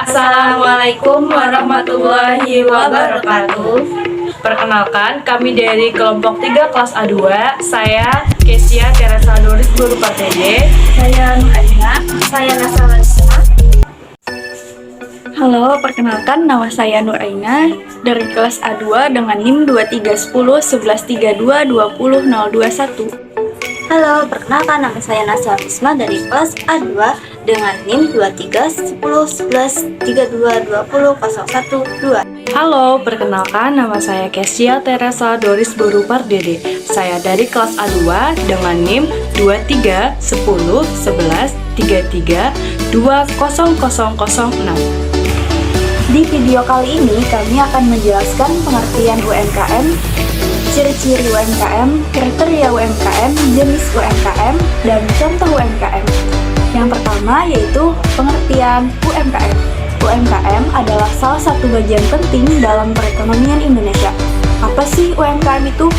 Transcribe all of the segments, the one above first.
Assalamualaikum warahmatullahi wabarakatuh. Perkenalkan, kami dari kelompok 3 kelas A2. Saya Kesia Teresa Doris Guru PTD. Saya Nuhaina. Saya Nasara Risma. Halo, perkenalkan nama saya Nuhaina dari kelas A2 dengan NIM 231011322021. Halo, perkenalkan nama saya Nasara Risma dari kelas A2 dengan NIM 231011322012. Halo, perkenalkan nama saya Kesia Teresa Doris Guru PTD. Saya dari kelas A2 dengan NIM 23101133200006. Di video kali ini kami akan menjelaskan pengertian UMKM, ciri-ciri UMKM, kriteria UMKM, jenis UMKM, dan contoh UMKM. Yang pertama yaitu pengertian UMKM. UMKM adalah salah satu bagian penting dalam perekonomian Indonesia. Apa sih UMKM itu?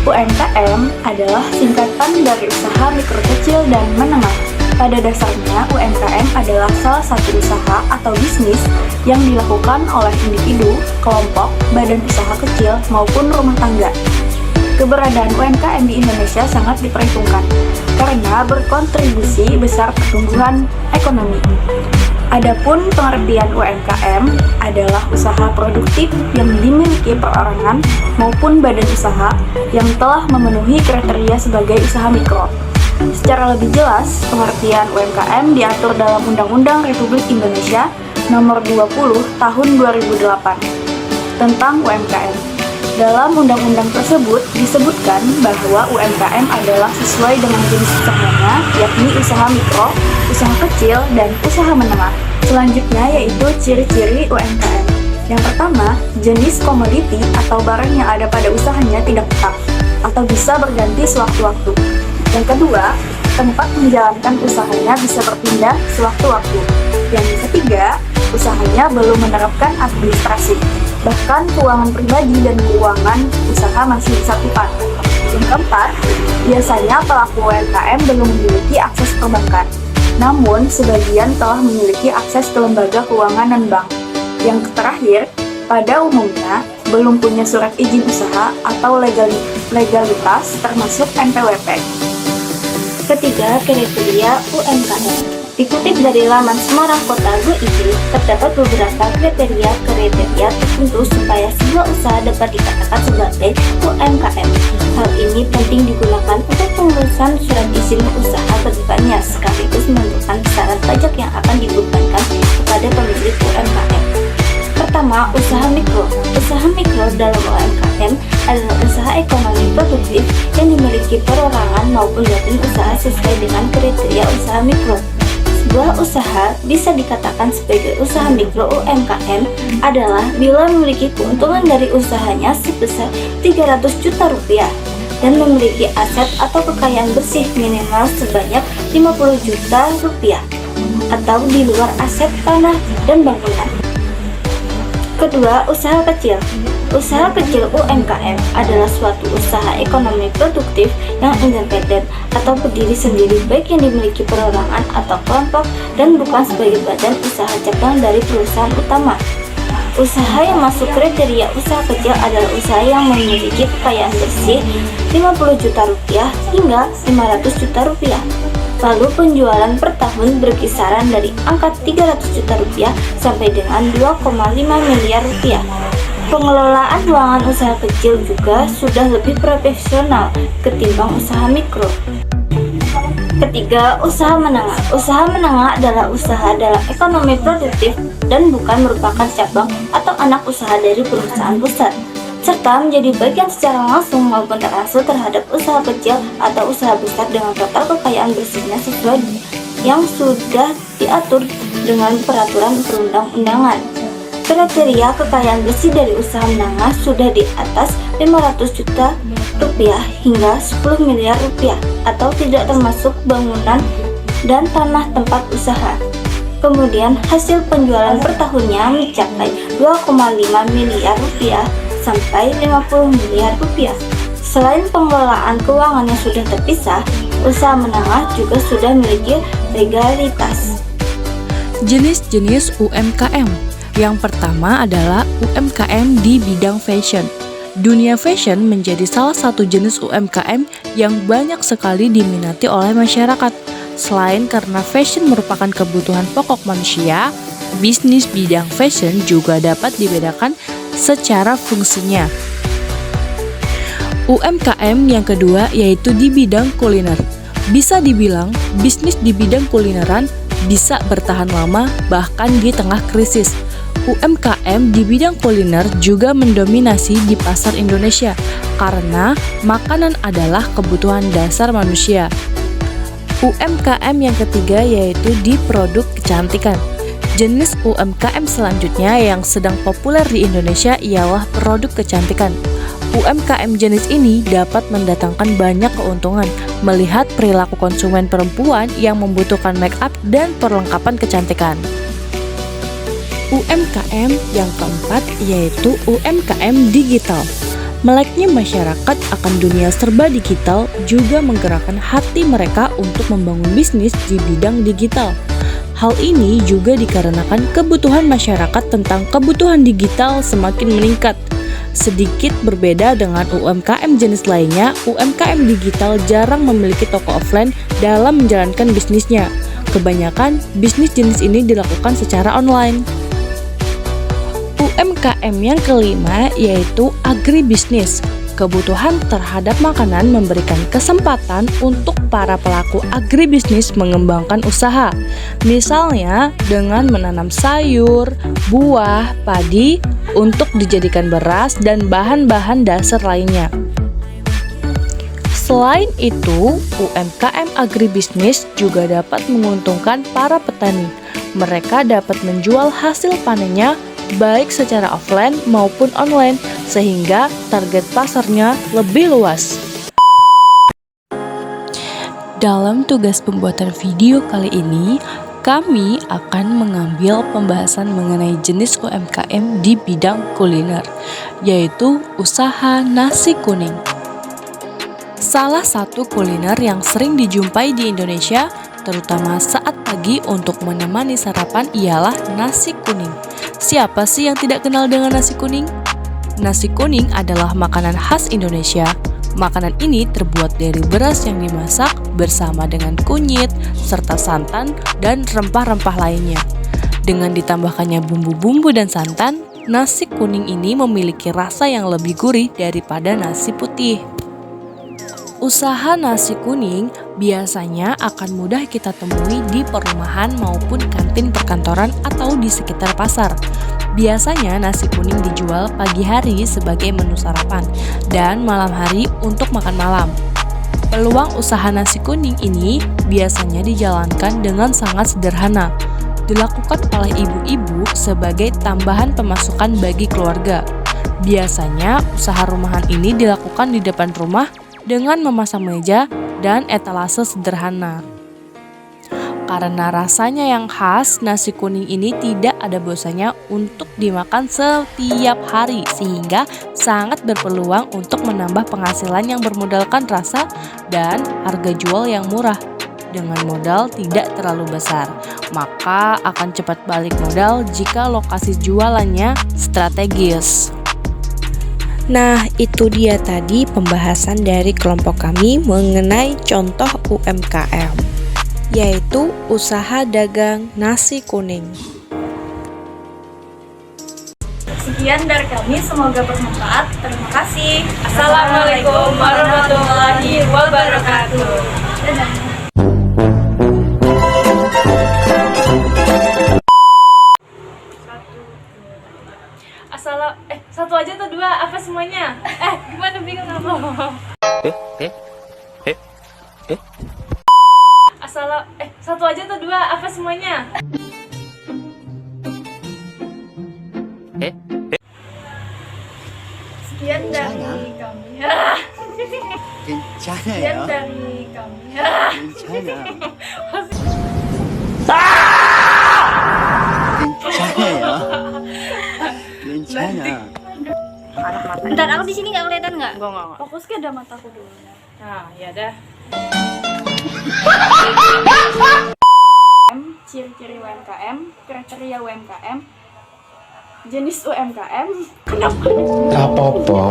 UMKM adalah singkatan dari usaha mikro kecil dan menengah. Pada dasarnya, UMKM adalah salah satu usaha atau bisnis yang dilakukan oleh individu, kelompok, badan usaha kecil, maupun rumah tangga. Keberadaan UMKM di Indonesia sangat diperhitungkan karena berkontribusi besar pertumbuhan ekonomi. Adapun pengertian UMKM adalah usaha produktif yang dimiliki perorangan maupun badan usaha yang telah memenuhi kriteria sebagai usaha mikro. Secara lebih jelas, pengertian UMKM diatur dalam Undang-Undang Republik Indonesia Nomor 20 Tahun 2008 tentang UMKM. Dalam undang-undang tersebut disebutkan bahwa UMKM adalah sesuai dengan jenis usahanya, yakni usaha mikro, usaha kecil, dan usaha menengah. Selanjutnya yaitu ciri-ciri UMKM. Yang pertama, jenis komoditi atau barang yang ada pada usahanya tidak tetap atau bisa berganti sewaktu-waktu. Yang kedua, tempat menjalankan usahanya bisa berpindah sewaktu-waktu. Yang ketiga, usahanya belum menerapkan administrasi. Bahkan keuangan pribadi dan keuangan usaha masih disatukan. Yang keempat, biasanya pelaku UMKM belum memiliki akses perbankan. Namun, sebagian telah memiliki akses ke lembaga keuangan dan bank. Yang terakhir, pada umumnya belum punya surat izin usaha atau legalitas termasuk NPWP. Ketiga, kriteria UMKM. Dikutip dari laman Semarang Kota Go.id, terdapat beberapa kriteria tertentu supaya sebuah usaha dapat dikatakan sebagai UMKM. Hal ini penting digunakan untuk pengurusan surat izin usaha kedepannya, sekaligus menentukan besaran pajak yang akan dibebankan kepada pemilik UMKM. Pertama, usaha mikro. Usaha mikro dalam UMKM adalah usaha ekonomi produktif yang dimiliki perorangan maupun badan usaha sesuai dengan kriteria usaha mikro. Sebuah usaha bisa dikatakan sebagai usaha mikro UMKM adalah bila memiliki keuntungan dari usahanya sebesar 300 juta rupiah dan memiliki aset atau kekayaan bersih minimal sebanyak 50 juta rupiah atau di luar aset tanah dan bangunan. Kedua, usaha kecil. Usaha kecil UMKM adalah suatu usaha ekonomi produktif yang independen atau berdiri sendiri baik yang dimiliki perorangan atau kelompok dan bukan sebagai badan usaha cabang dari perusahaan utama. Usaha yang masuk kriteria usaha kecil adalah usaha yang memiliki kekayaan bersih 50 juta rupiah hingga 500 juta rupiah. Lalu penjualan per tahun berkisaran dari angka 300 juta rupiah sampai dengan 2,5 miliar rupiah. Pengelolaan keuangan usaha kecil juga sudah lebih profesional ketimbang usaha mikro. Ketiga, usaha menengah. Usaha menengah adalah usaha dalam ekonomi produktif dan bukan merupakan cabang atau anak usaha dari perusahaan besar, serta menjadi bagian secara langsung maupun tak langsung terhadap usaha kecil atau usaha besar dengan total kekayaan bersihnya sesuai yang sudah diatur dengan peraturan perundang-undangan. Kriteria kekayaan bersih dari usaha menengah sudah di atas 500 juta rupiah hingga 10 miliar rupiah atau tidak termasuk bangunan dan tanah tempat usaha. Kemudian hasil penjualan per tahunnya mencapai 2,5 miliar rupiah sampai 50 miliar rupiah. Selain pengelolaan keuangan yang sudah terpisah, usaha menengah juga sudah memiliki legalitas. Jenis-jenis UMKM. Yang pertama adalah UMKM di bidang fashion. Dunia fashion menjadi salah satu jenis UMKM yang banyak sekali diminati oleh masyarakat. Selain karena fashion merupakan kebutuhan pokok manusia, bisnis bidang fashion juga dapat dibedakan secara fungsinya. UMKM yang kedua yaitu di bidang kuliner. Bisa dibilang, bisnis di bidang kulineran bisa bertahan lama bahkan di tengah krisis. UMKM di bidang kuliner juga mendominasi di pasar Indonesia karena makanan adalah kebutuhan dasar manusia. UMKM yang ketiga yaitu di produk kecantikan. Jenis UMKM selanjutnya yang sedang populer di Indonesia ialah produk kecantikan. UMKM jenis ini dapat mendatangkan banyak keuntungan melihat perilaku konsumen perempuan yang membutuhkan make up dan perlengkapan kecantikan. UMKM yang keempat yaitu UMKM digital. Meleknya masyarakat akan dunia serba digital juga menggerakkan hati mereka untuk membangun bisnis di bidang digital. Hal ini juga dikarenakan kebutuhan masyarakat tentang kebutuhan digital semakin meningkat. Sedikit berbeda dengan UMKM jenis lainnya, UMKM digital jarang memiliki toko offline dalam menjalankan bisnisnya. Kebanyakan bisnis jenis ini dilakukan secara online. UMKM yang kelima yaitu agribisnis. Kebutuhan terhadap makanan memberikan kesempatan untuk para pelaku agribisnis mengembangkan usaha. Misalnya dengan menanam sayur, buah, padi untuk dijadikan beras dan bahan-bahan dasar lainnya. Selain itu, UMKM agribisnis juga dapat menguntungkan para petani. Mereka dapat menjual hasil panennya baik secara offline maupun online, sehingga target pasarnya lebih luas. Dalam tugas pembuatan video kali ini, kami akan mengambil pembahasan mengenai jenis UMKM di bidang kuliner, yaitu usaha nasi kuning. Salah satu kuliner yang sering dijumpai di Indonesia, terutama saat pagi untuk menemani sarapan ialah nasi kuning. Siapa sih yang tidak kenal dengan nasi kuning? Nasi kuning adalah makanan khas Indonesia. Makanan ini terbuat dari beras yang dimasak bersama dengan kunyit, serta santan dan rempah-rempah lainnya. Dengan ditambahkannya bumbu-bumbu dan santan, nasi kuning ini memiliki rasa yang lebih gurih daripada nasi putih. Usaha nasi kuning biasanya akan mudah kita temui di perumahan maupun kantin perkantoran atau di sekitar pasar. Biasanya nasi kuning dijual pagi hari sebagai menu sarapan dan malam hari untuk makan malam. Peluang usaha nasi kuning ini biasanya dijalankan dengan sangat sederhana, dilakukan oleh ibu-ibu sebagai tambahan pemasukan bagi keluarga. Biasanya usaha rumahan ini dilakukan di depan rumah dengan memasang meja dan etalase sederhana. Karena rasanya yang khas, nasi kuning ini tidak ada bosannya untuk dimakan setiap hari, sehingga sangat berpeluang untuk menambah penghasilan yang bermodalkan rasa dan harga jual yang murah. Dengan modal tidak terlalu besar, maka akan cepat balik modal jika lokasi jualannya strategis. Nah, itu dia tadi pembahasan dari kelompok kami mengenai contoh UMKM, yaitu usaha dagang nasi kuning. Sekian dari kami, semoga bermanfaat. Terima kasih. Assalamualaikum warahmatullahi wabarakatuh. Dadah. Satu aja atau dua? Apa semuanya? Gimana, bingung apa? Satu aja atau dua? Apa semuanya? Sekian dari kami. Sekian dari kami. Bentar, aku di sini nggak kelihatan nggak? Enggak. Fokus ke ada mataku dulu. Nah, ya dah. Ciri-ciri UMKM. kriteria UMKM, jenis UMKM, Apa-apa?